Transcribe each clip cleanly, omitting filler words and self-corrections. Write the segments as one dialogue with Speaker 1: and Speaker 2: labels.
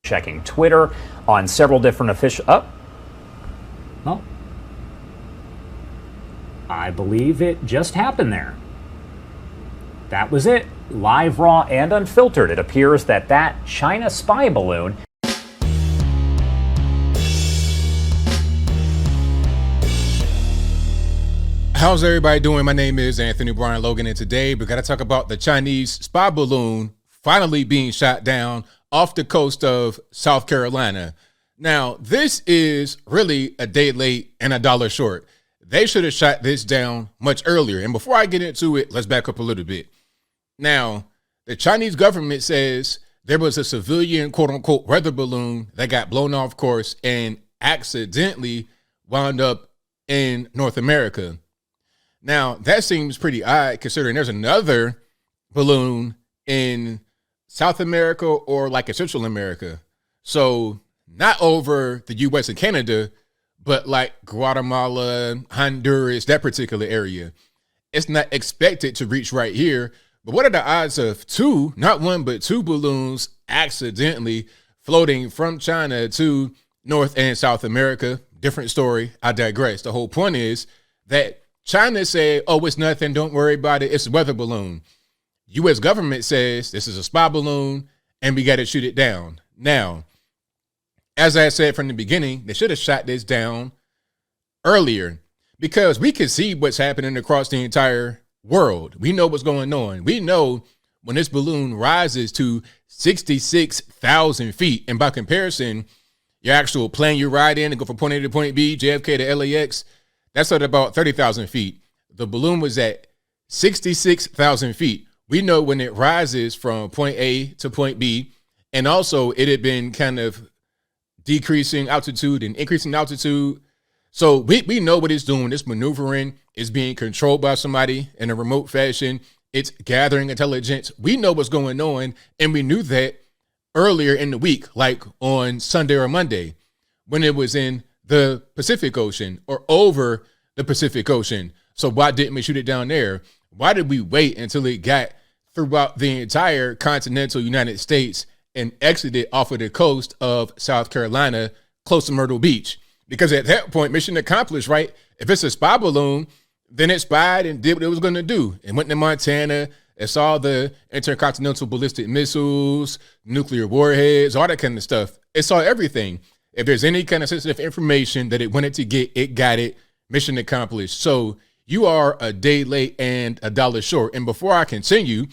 Speaker 1: checking Twitter on several different official. Well, I believe it just happened there. That was it. Live, raw, and unfiltered. It appears that China spy balloon.
Speaker 2: How's everybody doing? My name is Anthony Brian Logan, and today we're going to talk about the Chinese spy balloon finally being shot down off the coast of South Carolina. Now, this is really a day late and a dollar short. They should have shot this down much earlier. And before I get into it, let's back up a little bit. Now, the Chinese government says there was a civilian, quote unquote, weather balloon that got blown off course and accidentally wound up in North America. Now, that seems pretty odd considering there's another balloon in South America or like in Central America. So not over the US and Canada, but like Guatemala, Honduras, that particular area. It's not expected to reach right here. But what are the odds of two, not one, but two balloons accidentally floating from China to North and South America? Different story. I digress. The whole point is that China said, oh, it's nothing. Don't worry about it. It's a weather balloon. U.S. government says this is a spy balloon and we got to shoot it down. Now, as I said from the beginning, they should have shot this down earlier because we can see what's happening across the entire world. We know what's going on. We know when this balloon rises to 66,000 feet. And by comparison, your actual plane you ride in and go from point A to point B, JFK to LAX, that's at about 30,000 feet. The balloon was at 66,000 feet. We know when it rises from point A to point B, and also it had been kind of decreasing altitude and increasing altitude. So we know what it's doing. It's maneuvering. It's being controlled by somebody in a remote fashion. It's gathering intelligence. We know what's going on, and we knew that earlier in the week, like on Sunday or Monday, when it was in the Pacific Ocean or over the Pacific Ocean. So why didn't we shoot it down there? Why did we wait until it got throughout the entire continental United States and exited off of the coast of South Carolina, close to Myrtle Beach? Because at that point, mission accomplished, right? If it's a spy balloon, then it spied and did what it was going to do. It went to Montana. It saw the intercontinental ballistic missiles, nuclear warheads, all that kind of stuff. It saw everything. If there's any kind of sensitive information that it wanted to get, it got it. Mission accomplished. So you are a day late and a dollar short. And before I continue,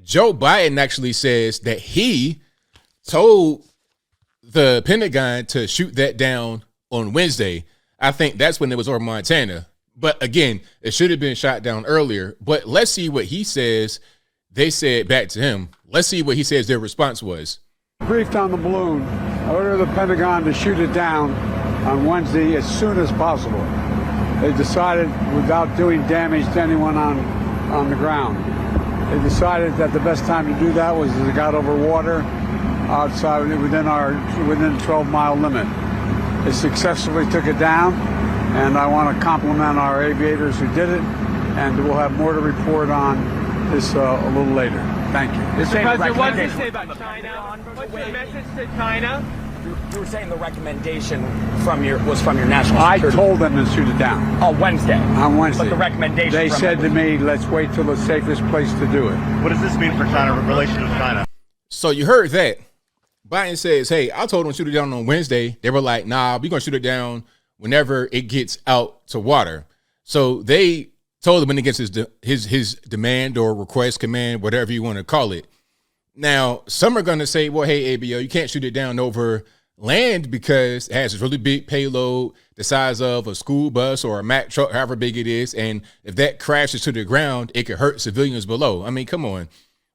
Speaker 2: Joe Biden actually says that he told the Pentagon to shoot that down on Wednesday. I think that's when it was over Montana. But again, it should have been shot down earlier. But let's see what he says. They said back to him. Let's see what he says their response was.
Speaker 3: Briefed on the balloon. I ordered the Pentagon to shoot it down on Wednesday as soon as possible. They decided, without doing damage to anyone on the ground, they decided that the best time to do that was as it got over water outside within the 12-mile limit. They successfully took it down, and I want to compliment our aviators who did it, and we'll have more to report on this a little later. Thank you.
Speaker 4: Mr. President, what did you say about China? What's your message to China?
Speaker 5: You were saying the recommendation was from your national security.
Speaker 3: I told them to shoot it down.
Speaker 5: On Wednesday.
Speaker 3: On Wednesday.
Speaker 5: But the recommendation
Speaker 3: They said to me, let's wait till the safest place to do it.
Speaker 6: What does this mean for China, relations with China?
Speaker 2: So you heard that. Biden says, hey, I told them to shoot it down on Wednesday. They were like, nah, we're going to shoot it down whenever it gets out to water. So they told him when it gets his demand or request, command, whatever you want to call it. Now, some are going to say, well, hey, ABO, you can't shoot it down over land because it has this really big payload, the size of a school bus or a Mack truck, however big it is. And if that crashes to the ground, it could hurt civilians below. I mean, come on.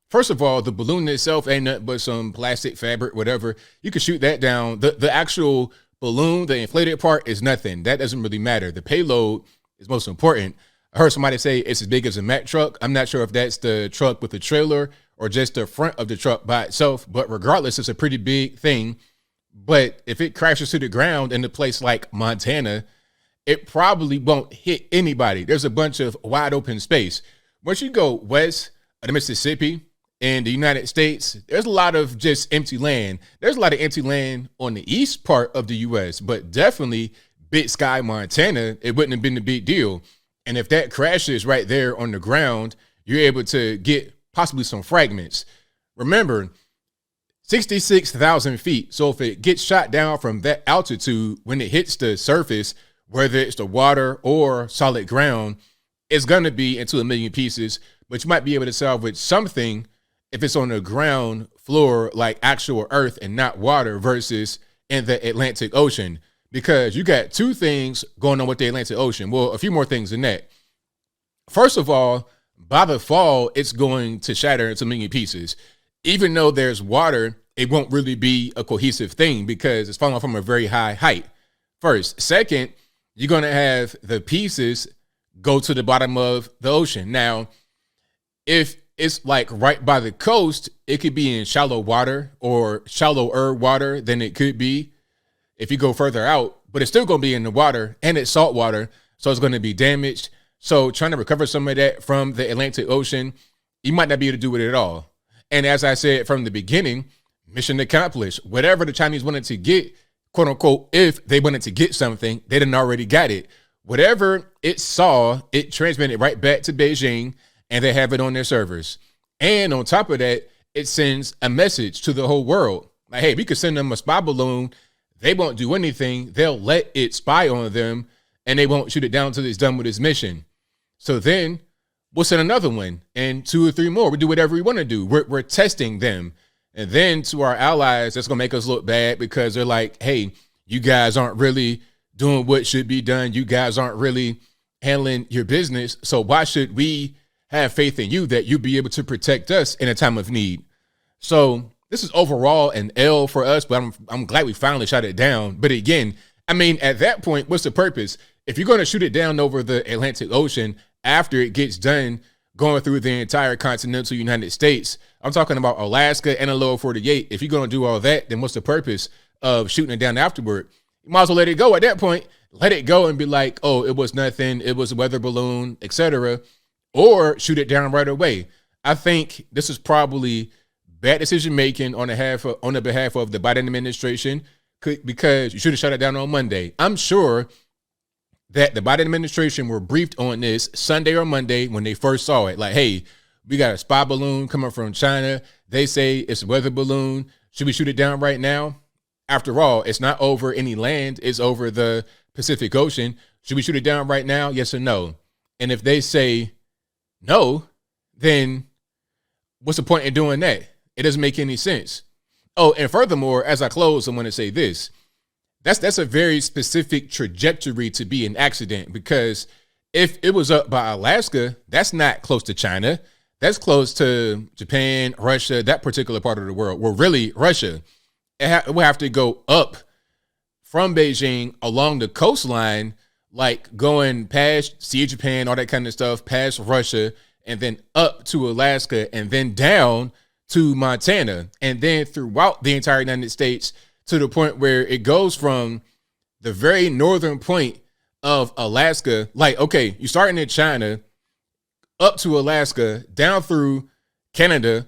Speaker 2: First of all, the balloon itself ain't nothing but some plastic fabric, whatever. You can shoot that down. The actual balloon, the inflated part, is nothing. That doesn't really matter. The payload is most important. I heard somebody say it's as big as a Mack truck. I'm not sure if that's the truck with the trailer or just the front of the truck by itself. But regardless, it's a pretty big thing. But if it crashes to the ground in a place like Montana, it probably won't hit anybody. There's a bunch of wide open space. Once you go west of the Mississippi in the United States, there's a lot of just empty land. There's a lot of empty land on the east part of the U.S., but definitely Big Sky, Montana, it wouldn't have been a big deal. And if that crashes right there on the ground, you're able to get possibly some fragments. Remember, 66,000 feet. So if it gets shot down from that altitude, when it hits the surface, whether it's the water or solid ground, it's going to be into a million pieces, but you might be able to salvage something if it's on the ground floor, like actual earth and not water, versus in the Atlantic Ocean, because you got two things going on with the Atlantic Ocean. Well, a few more things than that. First of all, by the fall, it's going to shatter into a million pieces. Even though there's water, it won't really be a cohesive thing because it's falling from a very high height. First. Second, you're going to have the pieces go to the bottom of the ocean. Now, if it's like right by the coast, it could be in shallow water or shallower water than it could be if you go further out, but it's still going to be in the water and it's salt water, so it's going to be damaged. So trying to recover some of that from the Atlantic Ocean, you might not be able to do it at all. And as I said from the beginning, mission accomplished. Whatever the Chinese wanted to get, quote unquote, if they wanted to get something, they didn't already got it. Whatever it saw, it transmitted right back to Beijing, and they have it on their servers. And on top of that, it sends a message to the whole world. Like, hey, we could send them a spy balloon. They won't do anything. They'll let it spy on them, and they won't shoot it down until it's done with its mission. So then we'll send another one and 2 or 3 more. We do whatever we want to do. We're testing them. And then to our allies, that's going to make us look bad because they're like, hey, you guys aren't really doing what should be done. You guys aren't really handling your business. So why should we have faith in you that you'll be able to protect us in a time of need? So this is overall an L for us, but I'm glad we finally shot it down. But again, I mean, at that point, what's the purpose? If you're going to shoot it down over the Atlantic Ocean after it gets done going through the entire continental United States, I'm talking about Alaska and the lower 48. If you're going to do all that, then what's the purpose of shooting it down afterward? You might as well let it go at that point. Let it go and be like, oh, it was nothing. It was a weather balloon, etc. Or shoot it down right away. I think this is probably bad decision making on the behalf of the Biden administration, because you should have shut it down on Monday. I'm sure that the Biden administration were briefed on this Sunday or Monday when they first saw it. Like, hey, we got a spy balloon coming from China. They say it's a weather balloon. Should we shoot it down right now? After all, it's not over any land. It's over the Pacific Ocean. Should we shoot it down right now? Yes or no? And if they say no, then what's the point in doing that? It doesn't make any sense. Oh, and furthermore, as I close, I'm going to say this. That's a very specific trajectory to be an accident, because if it was up by Alaska, that's not close to China. That's close to Japan, Russia, that particular part of the world. Well, really, Russia. It will have to go up from Beijing along the coastline, like going past Sea of Japan, all that kind of stuff, past Russia, and then up to Alaska, and then down to Montana, and then throughout the entire United States, to the point where it goes from the very northern point of Alaska. Like, okay, you're starting in China, up to Alaska, down through Canada,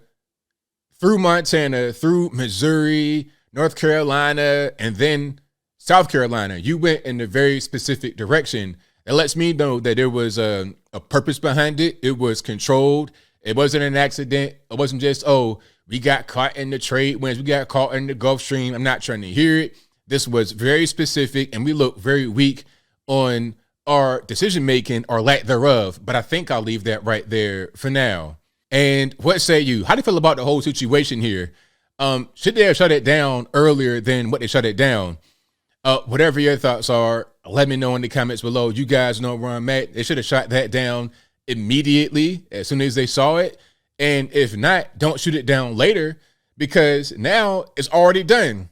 Speaker 2: through Montana, through Missouri, North Carolina, and then South Carolina. You went in a very specific direction. That lets me know that there was a purpose behind it. It was controlled. It wasn't an accident. It wasn't just, oh, we got caught in the trade winds. We got caught in the Gulf Stream. I'm not trying to hear it. This was very specific, and we look very weak on our decision-making or lack thereof. But I think I'll leave that right there for now. And what say you? How do you feel about the whole situation here? Should they have shut it down earlier than what they shut it down? Whatever your thoughts are, let me know in the comments below. You guys know where I'm at. They should have shot that down immediately as soon as they saw it. And if not, don't shoot it down later, because now it's already done.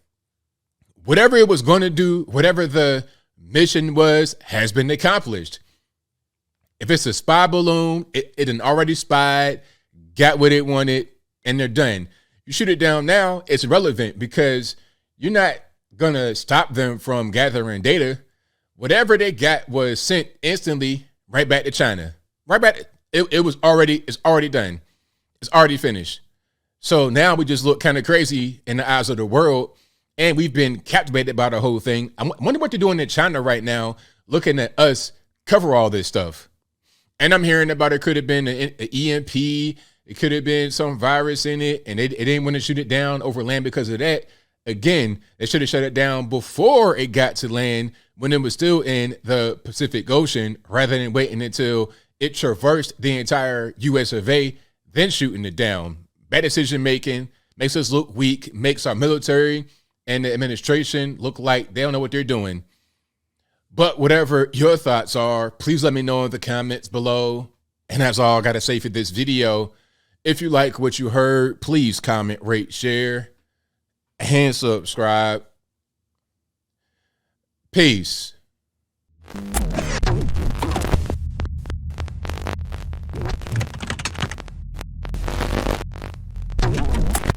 Speaker 2: Whatever it was going to do, whatever the mission was, has been accomplished. If it's a spy balloon, it done already spied, got what it wanted, and they're done. You shoot it down now, it's irrelevant, because you're not going to stop them from gathering data. Whatever they got was sent instantly right back to China. Right back. It's already done. It's already finished. So now we just look kind of crazy in the eyes of the world, and we've been captivated by the whole thing. I wonder what they're doing in China right now, looking at us cover all this stuff. And I'm hearing about it could have been an EMP, it could have been some virus in it, and they didn't want to shoot it down over land because of that. Again, they should have shut it down before it got to land when it was still in the Pacific Ocean, rather than waiting until it traversed the entire US of A, then shooting it down. Bad decision making, makes us look weak, makes our military and the administration look like they don't know what they're doing. But whatever your thoughts are, please let me know in the comments below. And that's all I got to say for this video. If you like what you heard, please comment, rate, share, and subscribe. Peace.